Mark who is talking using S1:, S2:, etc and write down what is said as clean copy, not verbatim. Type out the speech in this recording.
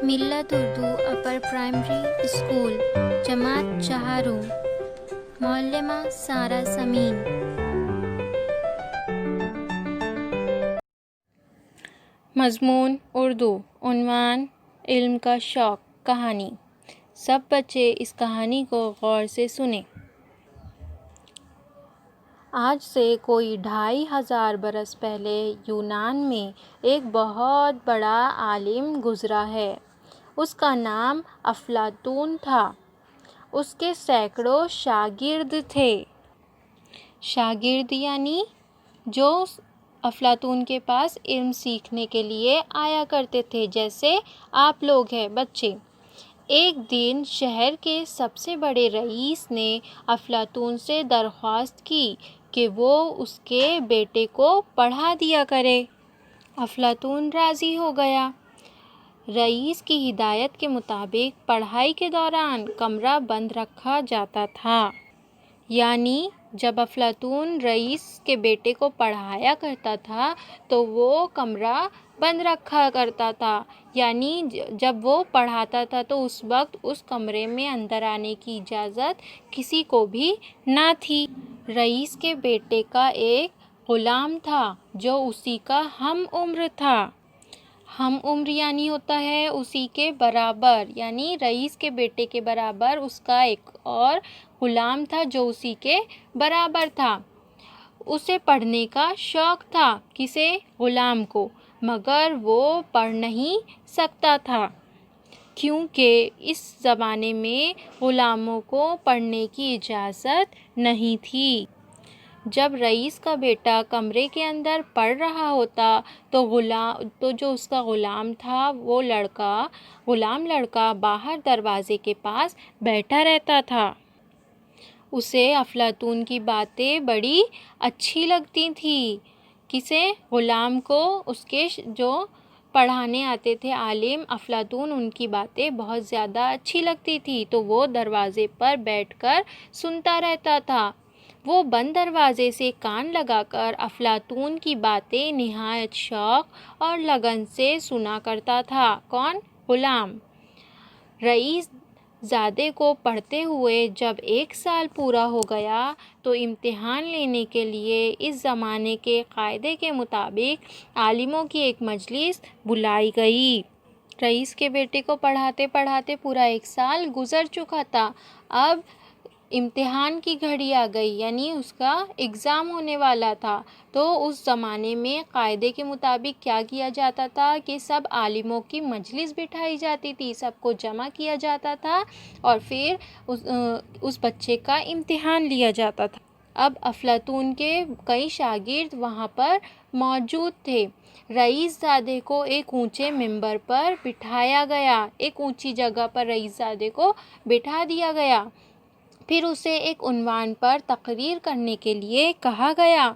S1: ملت اردو اپر primary school جماعت چہارم معلمہ سارہ سمین۔
S2: مضمون اردو، عنوان علم کا شوق، کہانی۔ سب بچے اس کہانی کو غور سے سنیں۔ آج سے کوئی 2500 برس پہلے یونان میں ایک بہت بڑا عالم گزرا ہے۔ اس کا نام افلاطون تھا۔ اس کے سینکڑوں شاگرد تھے۔ شاگرد یعنی جو افلاطون کے پاس علم سیکھنے کے لیے آیا کرتے تھے، جیسے آپ لوگ ہیں بچے۔ ایک دن شہر کے سب سے بڑے رئیس نے افلاطون سے درخواست کی کہ وہ اس کے بیٹے کو پڑھا دیا کرے۔ افلاطون راضی ہو گیا۔ رئیس کی ہدایت کے مطابق پڑھائی کے دوران کمرہ بند رکھا جاتا تھا۔ یعنی جب افلاطون رئیس کے بیٹے کو پڑھایا کرتا تھا تو وہ کمرہ بند رکھا کرتا تھا، یعنی جب وہ پڑھاتا تھا تو اس وقت اس کمرے میں اندر آنے کی اجازت کسی کو بھی نہ تھی۔ رئیس کے بیٹے کا ایک غلام تھا جو اسی کا ہم عمر تھا۔ ہم عمر یعنی ہوتا ہے اسی کے برابر، یعنی رئیس کے بیٹے کے برابر اس کا ایک اور غلام تھا جو اسی کے برابر تھا۔ اسے پڑھنے کا شوق تھا، کسے؟ غلام کو، مگر وہ پڑھ نہیں سکتا تھا کیونکہ اس زمانے میں غلاموں کو پڑھنے کی اجازت نہیں تھی۔ جب رئیس کا بیٹا کمرے کے اندر پڑھ رہا ہوتا تو جو اس کا غلام تھا وہ غلام لڑکا باہر دروازے کے پاس بیٹھا رہتا تھا۔ اسے افلاطون کی باتیں بڑی اچھی لگتی تھیں۔ کسے؟ غلام کو۔ اس کے جو پڑھانے آتے تھے عالم افلاطون، ان کی باتیں بہت زیادہ اچھی لگتی تھی تو وہ دروازے پر بیٹھ کر سنتا رہتا تھا۔ وہ بند دروازے سے کان لگا کر افلاطون کی باتیں نہایت شوق اور لگن سے سنا کرتا تھا۔ کون؟ غلام۔ رئیس زادے کو پڑھتے ہوئے جب 1 سال پورا ہو گیا تو امتحان لینے کے لیے اس زمانے کے قاعدے کے مطابق عالموں کی ایک مجلس بلائی گئی۔ رئیس کے بیٹے کو پڑھاتے پڑھاتے پورا 1 سال گزر چکا تھا۔ اب امتحان کی گھڑی آ گئی، یعنی اس کا ایگزام ہونے والا تھا۔ تو اس زمانے میں قاعدے کے مطابق کیا کیا جاتا تھا کہ سب عالموں کی مجلس بٹھائی جاتی تھی، سب کو جمع کیا جاتا تھا اور پھر اس بچے کا امتحان لیا جاتا تھا۔ اب افلاطون کے کئی شاگرد وہاں پر موجود تھے۔ رئیس زادے کو ایک اونچے ممبر پر بٹھایا گیا، ایک اونچی جگہ پر رئیس زادے کو بٹھا دیا گیا۔ پھر اسے ایک عنوان پر تقریر کرنے کے لیے کہا گیا۔